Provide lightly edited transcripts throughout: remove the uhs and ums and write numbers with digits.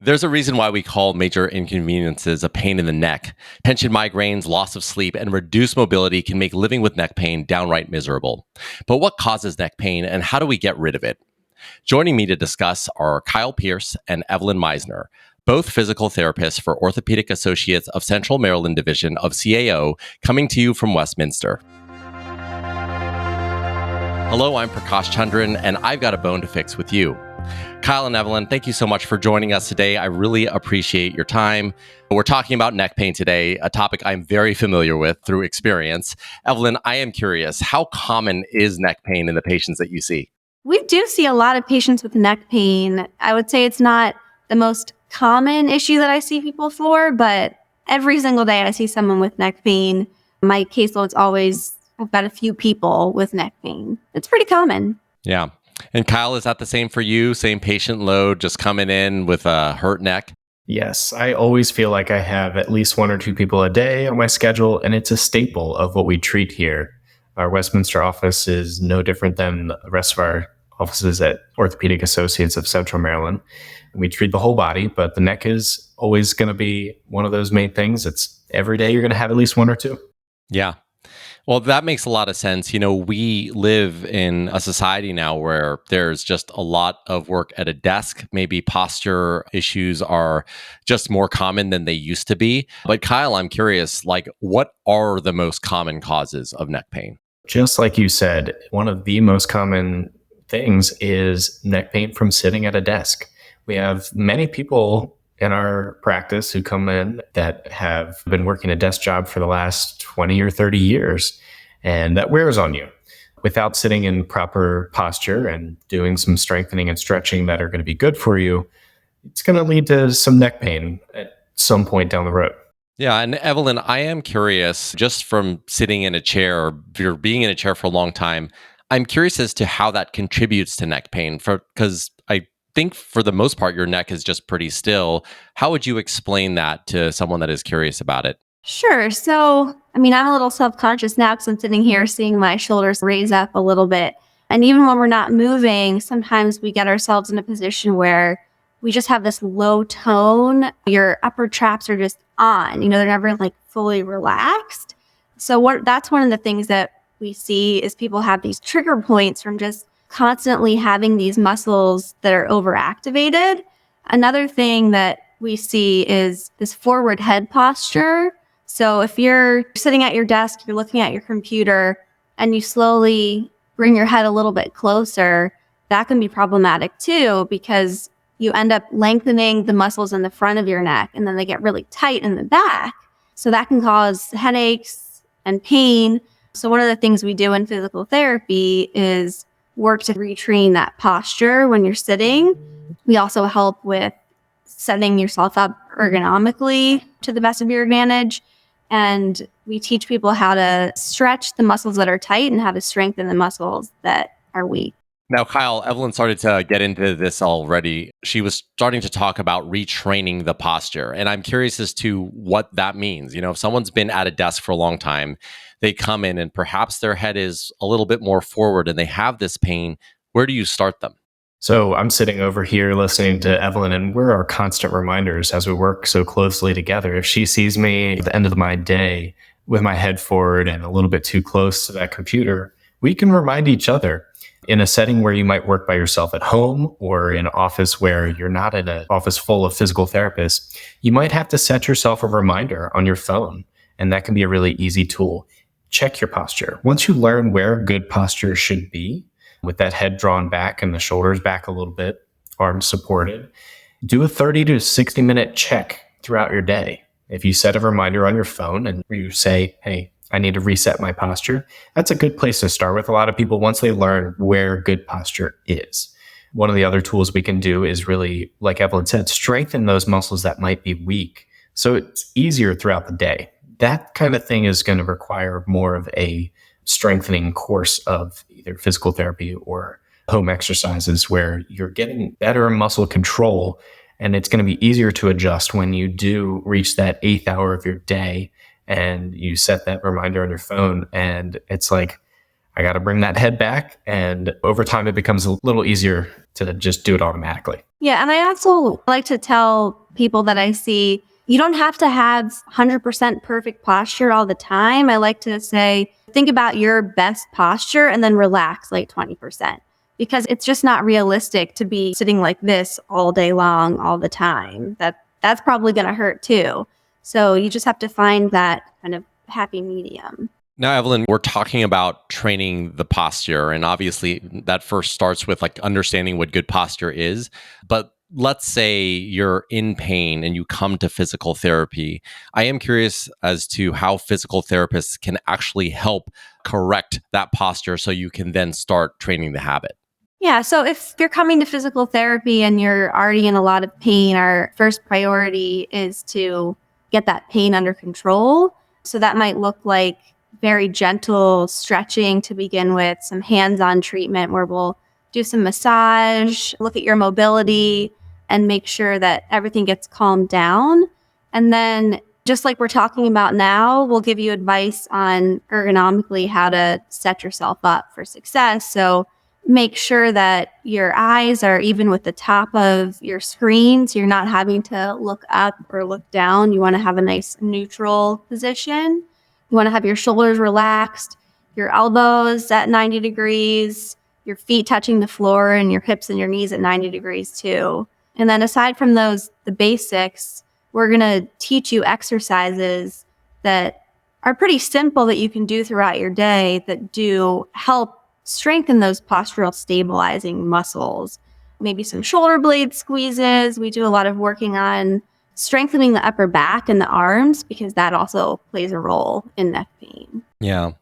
There's a reason why we call major inconveniences a pain in the neck. Tension migraines, loss of sleep, and reduced mobility can make living with neck pain downright miserable. But what causes neck pain and how do we get rid of it? Joining me to discuss are Kyle Pierce and Evelyn Meisner, both physical therapists for Orthopedic Associates of Central Maryland Division of CAO, coming to you from Westminster. Hello, I'm Prakash Chandran, and I've got a bone to fix with you. Kyle and Evelyn, thank you so much for joining us today. I really appreciate your time. We're talking about neck pain today, a topic I'm very familiar with through experience. Evelyn, I am curious, how common is neck pain in the patients that you see? We do see a lot of patients with neck pain. I would say it's not the most common issue that I see people for, but every single day I see someone with neck pain. My caseload's always, I've got a few people with neck pain. It's pretty common. Yeah. And Kyle, is that the same for you? Same patient load, just coming in with a hurt neck? Yes, I always feel like I have at least one or two people a day on my schedule, and it's a staple of what we treat here. Our Westminster office is no different than the rest of our offices at Orthopedic Associates of Central Maryland. We treat the whole body, but the neck is always going to be one of those main things. It's every day you're going to have at least one or two. Yeah. Well, that makes a lot of sense. You know, we live in a society now where there's just a lot of work at a desk. Maybe posture issues are just more common than they used to be. But Kyle, I'm curious, what are the most common causes of neck pain? Just like you said, one of the most common things is neck pain from sitting at a desk. We have many people in our practice who come in that have been working a desk job for the last 20 or 30 years, and that wears on you. Without sitting in proper posture and doing some strengthening and stretching that are going to be good for you, it's going to lead to some neck pain at some point down the road. Yeah. And Evelyn, I am curious, just from sitting in a chair or you're being in a chair for a long time, I'm curious as to how that contributes to neck pain, because I think for the most part, your neck is just pretty still. How would you explain that to someone that is curious about it? Sure. So, I'm a little self-conscious now because I'm sitting here seeing my shoulders raise up a little bit. And even when we're not moving, sometimes we get ourselves in a position where we just have this low tone. Your upper traps are just on, they're never fully relaxed. So that's one of the things that we see is people have these trigger points from just constantly having these muscles that are overactivated. Another thing that we see is this forward head posture. So if you're sitting at your desk, you're looking at your computer, and you slowly bring your head a little bit closer, that can be problematic too, because you end up lengthening the muscles in the front of your neck, and then they get really tight in the back. So that can cause headaches and pain. So one of the things we do in physical therapy is work to retrain that posture when you're sitting. We also help with setting yourself up ergonomically to the best of your advantage. And we teach people how to stretch the muscles that are tight and how to strengthen the muscles that are weak. Now, Kyle, Evelyn started to get into this already. She was starting to talk about retraining the posture. And I'm curious as to what that means. If someone's been at a desk for a long time, they come in and perhaps their head is a little bit more forward and they have this pain. Where do you start them? So I'm sitting over here listening to Evelyn, and we're our constant reminders as we work so closely together. If she sees me at the end of my day with my head forward and a little bit too close to that computer, we can remind each other. In a setting where you might work by yourself at home or in an office where you're not in an office full of physical therapists, you might have to set yourself a reminder on your phone, and that can be a really easy tool. Check your posture. Once you learn where good posture should be, with that head drawn back and the shoulders back a little bit, arms supported, do a 30 to 60 minute check throughout your day. If you set a reminder on your phone and you say, hey, I need to reset my posture, that's a good place to start with a lot of people once they learn where good posture is. One of the other tools we can do is really, like Evelyn said, strengthen those muscles that might be weak so it's easier throughout the day. That kind of thing is going to require more of a strengthening course of either physical therapy or home exercises where you're getting better muscle control, and it's going to be easier to adjust when you do reach that 8th hour of your day and you set that reminder on your phone. And it's like, I got to bring that head back. And over time, it becomes a little easier to just do it automatically. Yeah. And I also like to tell people that I see, you don't have to have 100% perfect posture all the time. I like to say, think about your best posture and then relax like 20%, because it's just not realistic to be sitting like this all day long, all the time. That's probably going to hurt too. So you just have to find that kind of happy medium. Now, Evelyn, we're talking about training the posture, and obviously that first starts with like understanding what good posture is. But let's say you're in pain and you come to physical therapy. I am curious as to how physical therapists can actually help correct that posture so you can then start training the habit. Yeah. So if you're coming to physical therapy and you're already in a lot of pain, our first priority is to get that pain under control. So that might look like very gentle stretching to begin with, some hands-on treatment where we'll do some massage, look at your mobility, and make sure that everything gets calmed down. And then, just like we're talking about now, we'll give you advice on ergonomically how to set yourself up for success. So make sure that your eyes are even with the top of your screen, so you're not having to look up or look down. You want to have a nice neutral position. You want to have your shoulders relaxed, your elbows at 90 degrees, your feet touching the floor, and your hips and your knees at 90 degrees too. And then aside from those, the basics, we're going to teach you exercises that are pretty simple that you can do throughout your day that do help strengthen those postural stabilizing muscles. Maybe some shoulder blade squeezes. We do a lot of working on strengthening the upper back and the arms because that also plays a role in neck pain. Yeah.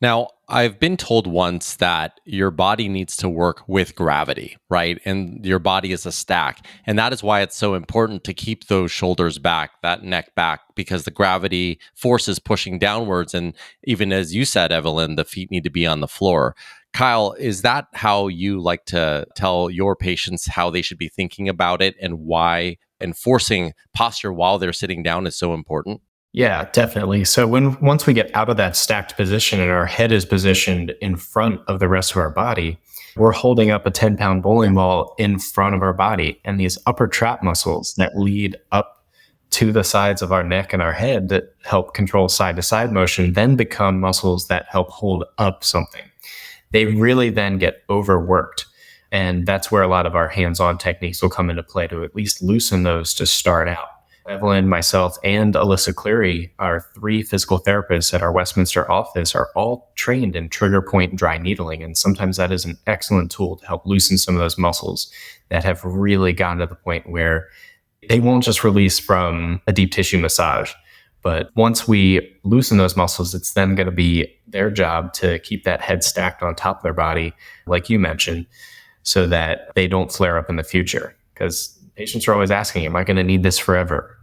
Now, I've been told once that your body needs to work with gravity, right? And your body is a stack. And that is why it's so important to keep those shoulders back, that neck back, because the gravity force is pushing downwards. And even as you said, Evelyn, the feet need to be on the floor. Kyle, is that how you like to tell your patients how they should be thinking about it and why enforcing posture while they're sitting down is so important? Yeah, definitely. So once we get out of that stacked position and our head is positioned in front of the rest of our body, we're holding up a 10-pound bowling ball in front of our body. And these upper trap muscles that lead up to the sides of our neck and our head that help control side to side motion then become muscles that help hold up something. They really then get overworked. And that's where a lot of our hands-on techniques will come into play to at least loosen those to start out. Evelyn, myself, and Alyssa Cleary, our 3 physical therapists at our Westminster office, are all trained in trigger point dry needling. And sometimes that is an excellent tool to help loosen some of those muscles that have really gotten to the point where they won't just release from a deep tissue massage. But once we loosen those muscles, it's then going to be their job to keep that head stacked on top of their body, like you mentioned, so that they don't flare up in the future. Because patients are always asking, am I going to need this forever?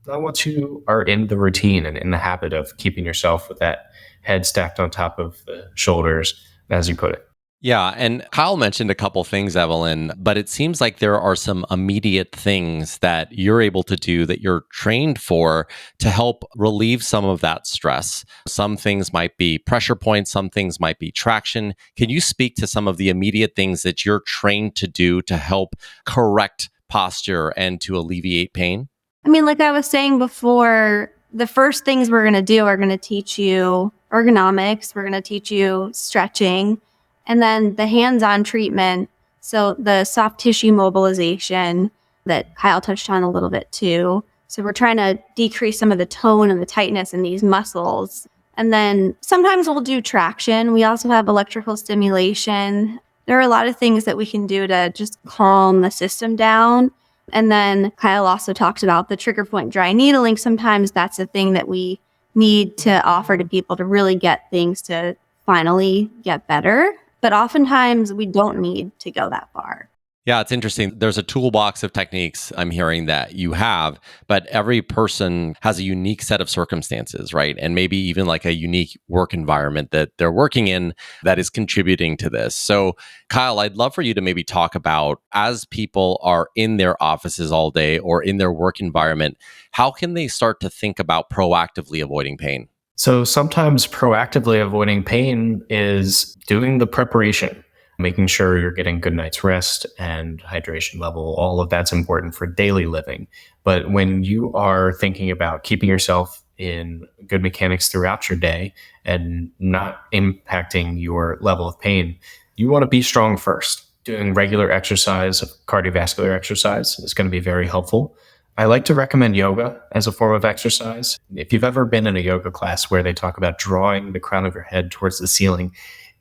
Not once you are in the routine and in the habit of keeping yourself with that head stacked on top of the shoulders, as you put it. Yeah, and Kyle mentioned a couple things, Evelyn, but it seems like there are some immediate things that you're able to do that you're trained for to help relieve some of that stress. Some things might be pressure points, some things might be traction. Can you speak to some of the immediate things that you're trained to do to help correct posture and to alleviate pain? I mean, like I was saying before, the first things we're going to do are going to teach you ergonomics. We're going to teach you stretching. And then the hands-on treatment, so the soft tissue mobilization that Kyle touched on a little bit too. So we're trying to decrease some of the tone and the tightness in these muscles. And then sometimes we'll do traction. We also have electrical stimulation. There are a lot of things that we can do to just calm the system down. And then Kyle also talked about the trigger point dry needling. Sometimes that's a thing that we need to offer to people to really get things to finally get better. But oftentimes we don't need to go that far. Yeah, it's interesting. There's a toolbox of techniques I'm hearing that you have, but every person has a unique set of circumstances, right? And maybe even like a unique work environment that they're working in that is contributing to this. So, Kyle, I'd love for you to maybe talk about, as people are in their offices all day or in their work environment, how can they start to think about proactively avoiding pain? So sometimes proactively avoiding pain is doing the preparation, making sure you're getting good night's rest and hydration level. All of that's important for daily living. But when you are thinking about keeping yourself in good mechanics throughout your day and not impacting your level of pain, you want to be strong first. Doing regular exercise, cardiovascular exercise, is going to be very helpful. I like to recommend yoga as a form of exercise. If you've ever been in a yoga class where they talk about drawing the crown of your head towards the ceiling,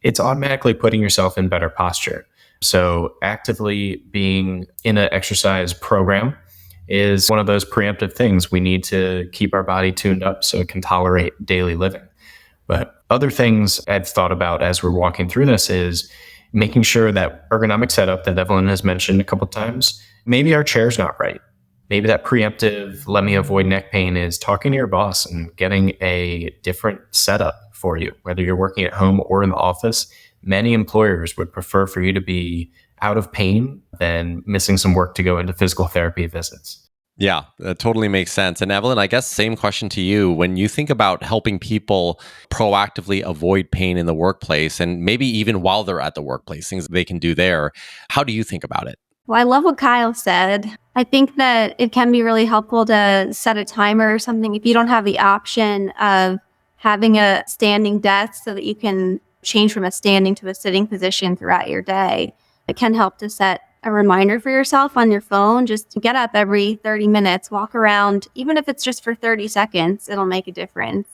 it's automatically putting yourself in better posture. So actively being in an exercise program is one of those preemptive things. We need to keep our body tuned up so it can tolerate daily living. But other things I've thought about as we're walking through this is making sure that ergonomic setup that Evelyn has mentioned a couple of times, maybe our chair's not right. Maybe that preemptive, let me avoid neck pain is talking to your boss and getting a different setup for you, whether you're working at home or in the office. Many employers would prefer for you to be out of pain than missing some work to go into physical therapy visits. Yeah, that totally makes sense. And Evelyn, I guess same question to you. When you think about helping people proactively avoid pain in the workplace and maybe even while they're at the workplace, things they can do there, how do you think about it? Well, I love what Kyle said. I think that it can be really helpful to set a timer or something if you don't have the option of having a standing desk so that you can change from a standing to a sitting position throughout your day. It can help to set a reminder for yourself on your phone. Just get up every 30 minutes, walk around, even if it's just for 30 seconds, it'll make a difference.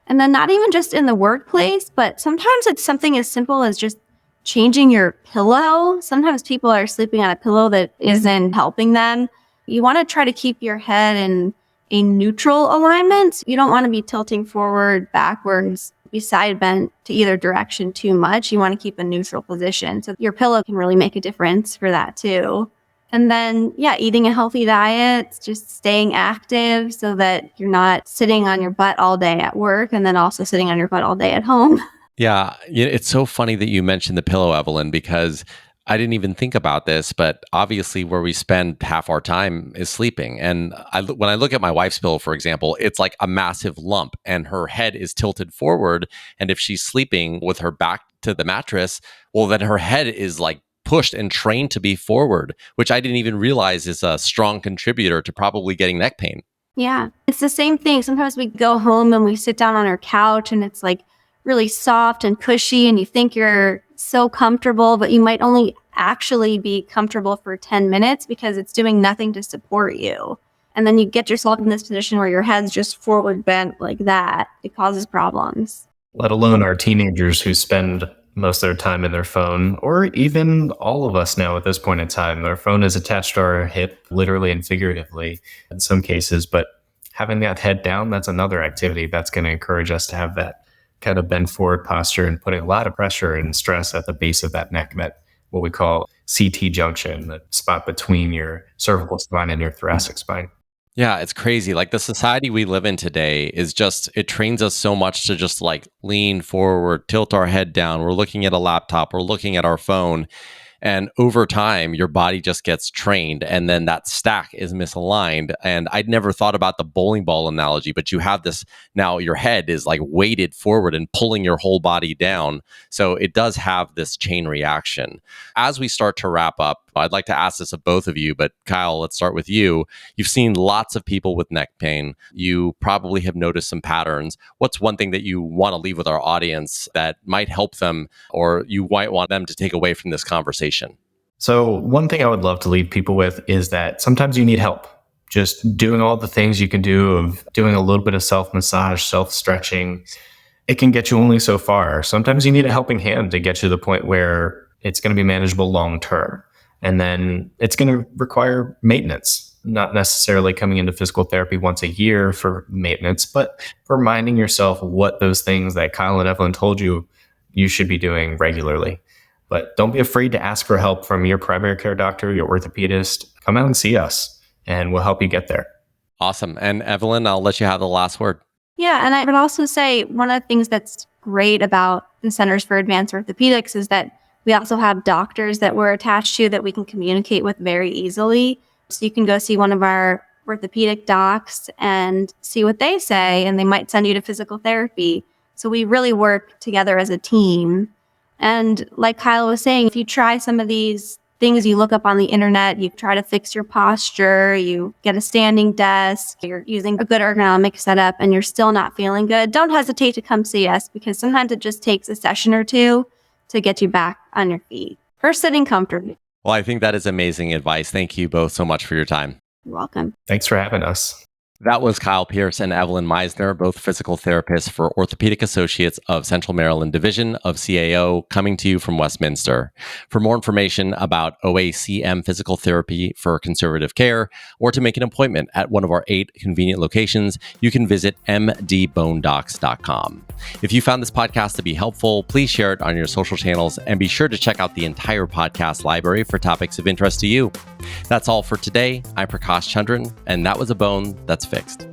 And then not even just in the workplace, but sometimes it's something as simple as just changing your pillow. Sometimes people are sleeping on a pillow that isn't helping them. You want to try to keep your head in a neutral alignment. You don't want to be tilting forward, backwards, be side bent to either direction too much. You want to keep a neutral position. So your pillow can really make a difference for that too. And then, eating a healthy diet, just staying active so that you're not sitting on your butt all day at work and then also sitting on your butt all day at home. Yeah, it's so funny that you mentioned the pillow, Evelyn, because I didn't even think about this, but obviously where we spend half our time is sleeping. And when I look at my wife's pillow, for example, it's like a massive lump and her head is tilted forward. And if she's sleeping with her back to the mattress, well, then her head is like pushed and trained to be forward, which I didn't even realize is a strong contributor to probably getting neck pain. Yeah, it's the same thing. Sometimes we go home and we sit down on our couch and it's like really soft and cushy and you think you're so comfortable, but you might only actually be comfortable for 10 minutes because it's doing nothing to support you. And then you get yourself in this position where your head's just forward bent like that. It causes problems. Let alone our teenagers who spend most of their time in their phone, or even all of us now at this point in time. Their phone is attached to our hip, literally and figuratively in some cases, but having that head down, that's another activity that's going to encourage us to have that kind of bend forward posture and putting a lot of pressure and stress at the base of that neck, that what we call CT junction, the spot between your cervical spine and your thoracic spine. Yeah, it's crazy. Like the society we live in today is just, it trains us so much to just like lean forward, tilt our head down. We're looking at a laptop, we're looking at our phone. And over time, your body just gets trained and then that stack is misaligned. And I'd never thought about the bowling ball analogy, but you have this now, your head is like weighted forward and pulling your whole body down. So it does have this chain reaction. As we start to wrap up, I'd like to ask this of both of you, but Kyle, let's start with you. You've seen lots of people with neck pain. You probably have noticed some patterns. What's one thing that you want to leave with our audience that might help them or you might want them to take away from this conversation? So one thing I would love to leave people with is that sometimes you need help. Just doing all the things you can do of doing a little bit of self-massage, self-stretching, it can get you only so far. Sometimes you need a helping hand to get you to the point where it's going to be manageable long-term. And then it's going to require maintenance, not necessarily coming into physical therapy once a year for maintenance, but reminding yourself what those things that Kyle and Evelyn told you you should be doing regularly. But don't be afraid to ask for help from your primary care doctor, your orthopedist. Come out and see us and we'll help you get there. Awesome. And Evelyn, I'll let you have the last word. Yeah, and I would also say one of the things that's great about the Centers for Advanced Orthopedics is that we also have doctors that we're attached to that we can communicate with very easily. So you can go see one of our orthopedic docs and see what they say, and they might send you to physical therapy. So we really work together as a team. And like Kyle was saying, if you try some of these things you look up on the internet, you try to fix your posture, you get a standing desk, you're using a good ergonomic setup, and you're still not feeling good, don't hesitate to come see us, because sometimes it just takes a session or two to get you back on your feet or sitting comfortably. Well, I think that is amazing advice. Thank you both so much for your time. You're welcome. Thanks for having us. That was Kyle Pierce and Evelyn Meisner, both physical therapists for Orthopedic Associates of Central Maryland Division of CAO, coming to you from Westminster. For more information about OACM physical therapy for conservative care, or to make an appointment at one of our 8 convenient locations, you can visit mdbonedocs.com. If you found this podcast to be helpful, please share it on your social channels and be sure to check out the entire podcast library for topics of interest to you. That's all for today. I'm Prakash Chandran, and that was a bone that's fixed.